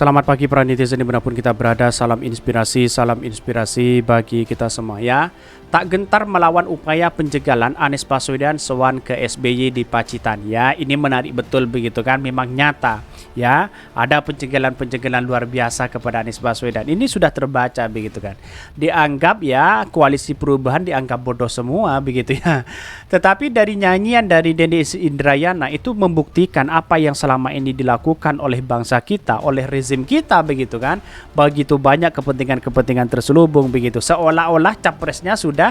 Selamat pagi para netizen dimanapun kita berada, salam inspirasi bagi kita semua ya. Tak gentar melawan upaya penjagalan Anies Baswedan sowan ke SBY di Pacitan ya. Ini menarik betul begitu kan, memang nyata ya. Ada penjagalan luar biasa kepada Anies Baswedan. Ini sudah terbaca begitu kan. Dianggap ya koalisi perubahan dianggap bodoh semua begitu ya. Tetapi dari nyanyian dari Denny Indrayana itu membuktikan apa yang selama ini dilakukan oleh bangsa kita, oleh rezim kita begitu kan. Begitu banyak kepentingan-kepentingan terselubung begitu. Seolah-olah capresnya sudah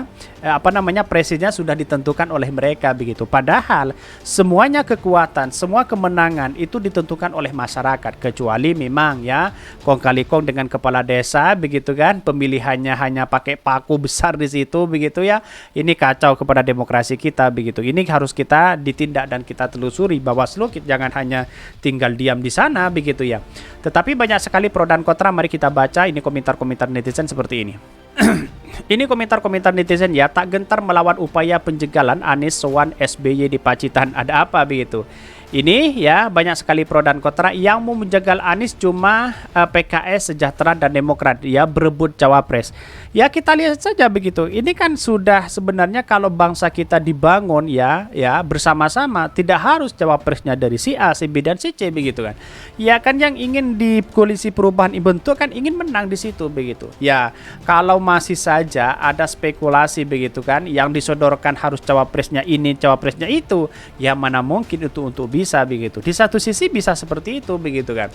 presidennya sudah ditentukan oleh mereka begitu. Padahal semuanya kekuatan, semua kemenangan itu ditentukan oleh masyarakat, kecuali memang ya kong kali kong dengan kepala desa begitu kan, pemilihannya hanya pakai paku besar di situ begitu ya. Ini kacau kepada demokrasi kita begitu. Ini harus kita ditindak dan kita telusuri. Bawaslu jangan hanya tinggal diam di sana begitu ya. Tetapi banyak sekali pro dan kontra. Mari kita baca ini komentar-komentar netizen seperti ini. Ini komentar-komentar netizen ya. Tak gentar melawan upaya penjagalan Anies sowan SBY di Pacitan. Ada apa begitu? Ini ya banyak sekali pro dan kontra. Yang mau menjegal Anies cuma PKS, Sejahtera dan Demokrat ya, berebut cawapres. Ya kita lihat saja begitu. Ini kan sudah sebenarnya kalau bangsa kita dibangun ya bersama-sama, tidak harus cawapresnya dari si A, si B dan si C begitu kan. Ya kan yang ingin di koalisi perubahan dibentuk kan ingin menang di situ begitu. Ya kalau masih saja ada spekulasi begitu kan, yang disodorkan harus cawapresnya ini, cawapresnya itu, ya mana mungkin itu untuk bisa begitu. Di satu sisi bisa seperti itu begitu kan.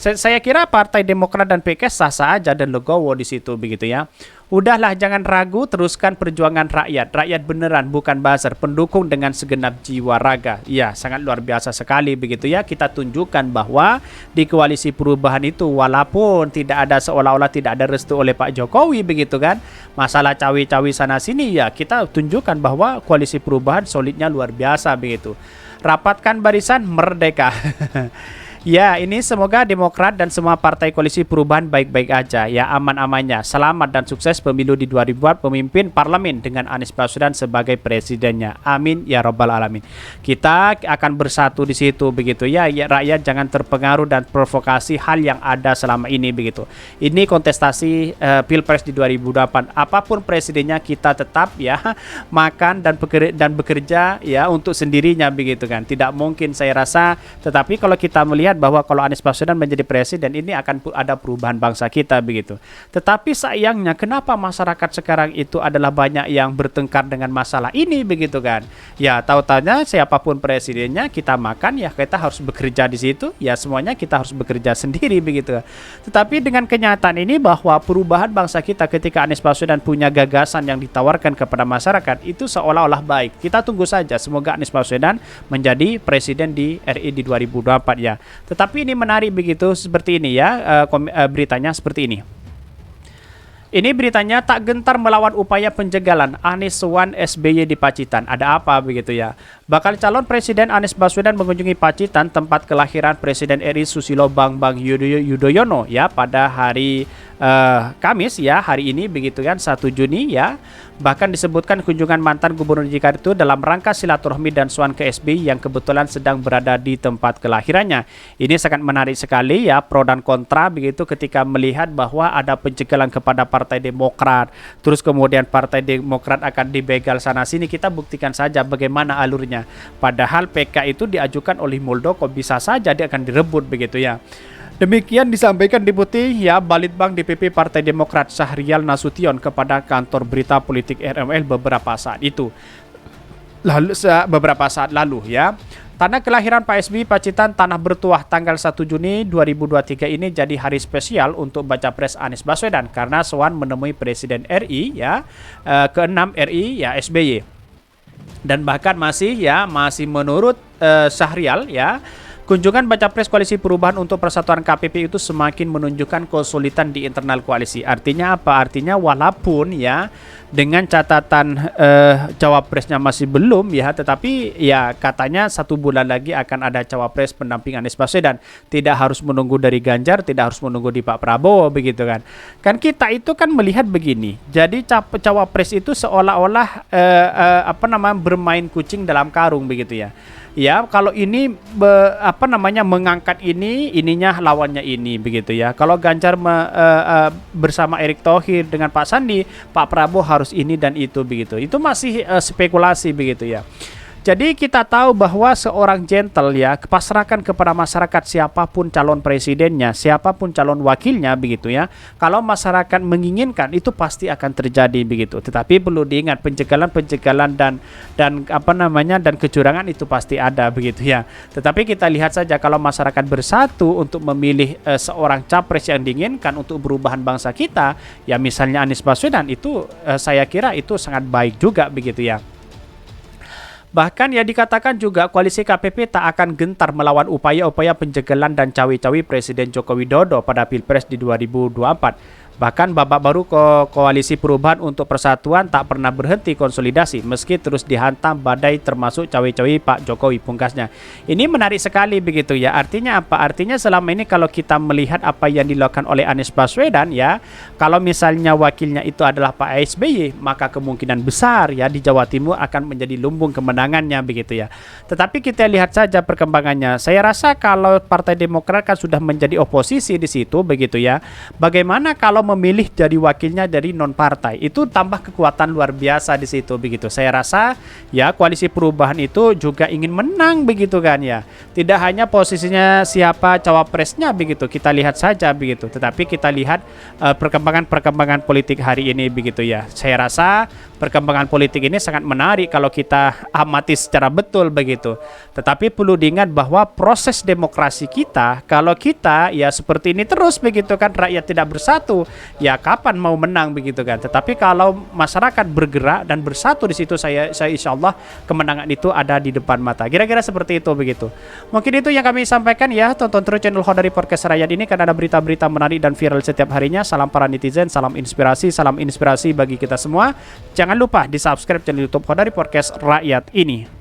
Saya kira Partai Demokrat dan PKS sah-sah aja dan legowo di situ begitu ya. Udahlah jangan ragu, teruskan perjuangan rakyat. Rakyat beneran bukan buzzer, pendukung dengan segenap jiwa raga. Ya, sangat luar biasa sekali begitu ya. Kita tunjukkan bahwa di koalisi perubahan itu walaupun tidak ada, seolah-olah tidak ada restu oleh Pak Jokowi begitu kan. Masalah cawi-cawi sana sini ya, kita tunjukkan bahwa koalisi perubahan solidnya luar biasa begitu. Rapatkan barisan merdeka. Ya, ini semoga Demokrat dan semua partai koalisi perubahan baik-baik aja ya, aman-amannya. Selamat dan sukses pemilu di 2024, pemimpin parlemen dengan Anies Baswedan sebagai presidennya. Amin ya robbal alamin. Kita akan bersatu di situ begitu ya. Ya, rakyat jangan terpengaruh dan provokasi hal yang ada selama ini begitu. Ini kontestasi Pilpres di 2024. Apapun presidennya kita tetap ya makan dan bekerja ya untuk sendirinya begitu kan. Tidak mungkin saya rasa, tetapi kalau kita melihat bahwa kalau Anies Baswedan menjadi presiden ini akan ada perubahan bangsa kita begitu. Tetapi sayangnya kenapa masyarakat sekarang itu adalah banyak yang bertengkar dengan masalah ini begitu kan. Ya tahu-tahunya siapapun presidennya kita makan ya, kita harus bekerja di situ ya, semuanya kita harus bekerja sendiri begitu. Tetapi dengan kenyataan ini bahwa perubahan bangsa kita ketika Anies Baswedan punya gagasan yang ditawarkan kepada masyarakat itu seolah-olah baik. Kita tunggu saja, semoga Anies Baswedan menjadi presiden di RI di 2024 ya. Tetapi ini menarik begitu seperti ini ya, beritanya seperti ini. Ini beritanya, tak gentar melawan upaya penjagalan Anies sowan SBY di Pacitan. Ada apa begitu ya? Bakal calon Presiden Anies Baswedan mengunjungi Pacitan, tempat kelahiran Presiden RI Susilo Bambang Yudhoyono ya pada hari Kamis ya, hari ini begitu kan, 1 Juni ya. Bahkan disebutkan kunjungan mantan Gubernur Jakarta itu dalam rangka silaturahmi dan sowan ke SBY yang kebetulan sedang berada di tempat kelahirannya. Ini sangat menarik sekali ya, pro dan kontra begitu ketika melihat bahwa ada penjagalan kepada Partai Demokrat, terus kemudian Partai Demokrat akan dibegal sana sini. Kita buktikan saja bagaimana alurnya. Padahal PK itu diajukan oleh Muldoko, bisa saja dia akan direbut begitu ya. Demikian disampaikan Deputi ya Balitbang DPP Partai Demokrat Syahrial Nasution kepada kantor berita politik RML beberapa saat lalu ya. Tanah kelahiran Pak SBY Pacitan, Tanah Bertuah, tanggal 1 Juni 2023 ini jadi hari spesial untuk baca pres Anies Baswedan karena sowan menemui Presiden RI ya, ke-6 RI ya SBY. Dan bahkan masih menurut Syahrial ya, kunjungan baca pres koalisi perubahan untuk persatuan KPP itu semakin menunjukkan kesulitan di internal koalisi. Artinya apa? Artinya walaupun ya dengan catatan cawapresnya masih belum ya, tetapi ya katanya 1 bulan lagi akan ada cawapres pendamping Anies Baswedan. Tidak harus menunggu dari Ganjar, tidak harus menunggu di Pak Prabowo begitu kan. Kan kita itu kan melihat begini. Jadi cawapres itu seolah-olah bermain kucing dalam karung begitu ya. Ya, kalau ini mengangkat ininya lawannya ini begitu ya. Kalau Ganjar bersama Erick Thohir dengan Pak Sandi, Pak Prabowo harus ini dan itu begitu. Itu masih spekulasi begitu ya. Jadi kita tahu bahwa seorang gentle ya pasrahkan kepada masyarakat siapapun calon presidennya, siapapun calon wakilnya begitu ya. Kalau masyarakat menginginkan itu pasti akan terjadi begitu. Tetapi perlu diingat pencegahan dan kecurangan itu pasti ada begitu ya. Tetapi kita lihat saja kalau masyarakat bersatu untuk memilih seorang capres yang diinginkan untuk perubahan bangsa kita, ya misalnya Anies Baswedan itu saya kira itu sangat baik juga begitu ya. Bahkan ya dikatakan juga koalisi KPP tak akan gentar melawan upaya-upaya penjagalan dan cawe-cawe Presiden Joko Widodo pada Pilpres di 2024. Bahkan babak baru koalisi perubahan untuk persatuan tak pernah berhenti konsolidasi meski terus dihantam badai termasuk cawe-cawe Pak Jokowi pungkasnya. Ini menarik sekali begitu ya. Artinya apa? Artinya selama ini kalau kita melihat apa yang dilakukan oleh Anies Baswedan ya, kalau misalnya wakilnya itu adalah Pak SBY, maka kemungkinan besar ya di Jawa Timur akan menjadi lumbung kemenangannya begitu ya. Tetapi kita lihat saja perkembangannya. Saya rasa kalau Partai Demokrat kan sudah menjadi oposisi di situ begitu ya. Bagaimana kalau memilih jadi wakilnya dari non partai, itu tambah kekuatan luar biasa di situ begitu. Saya rasa ya koalisi perubahan itu juga ingin menang begitu kan ya. Tidak hanya posisinya siapa cawapresnya begitu, kita lihat saja begitu. Tetapi kita lihat perkembangan politik hari ini begitu ya. Saya rasa perkembangan politik ini sangat menarik kalau kita amati secara betul begitu. Tetapi perlu diingat bahwa proses demokrasi kita, kalau kita ya seperti ini terus begitu kan, rakyat tidak bersatu, ya kapan mau menang begitu kan. Tetapi kalau masyarakat bergerak dan bersatu di situ, saya insya Allah kemenangan itu ada di depan mata. Kira-kira seperti itu begitu. Mungkin itu yang kami sampaikan ya. Tonton terus channel Khodari Podcast Rakyat ini karena ada berita-berita menarik dan viral setiap harinya. Salam para netizen, salam inspirasi bagi kita semua. Jangan lupa di subscribe channel YouTube Khodari Podcast Rakyat ini.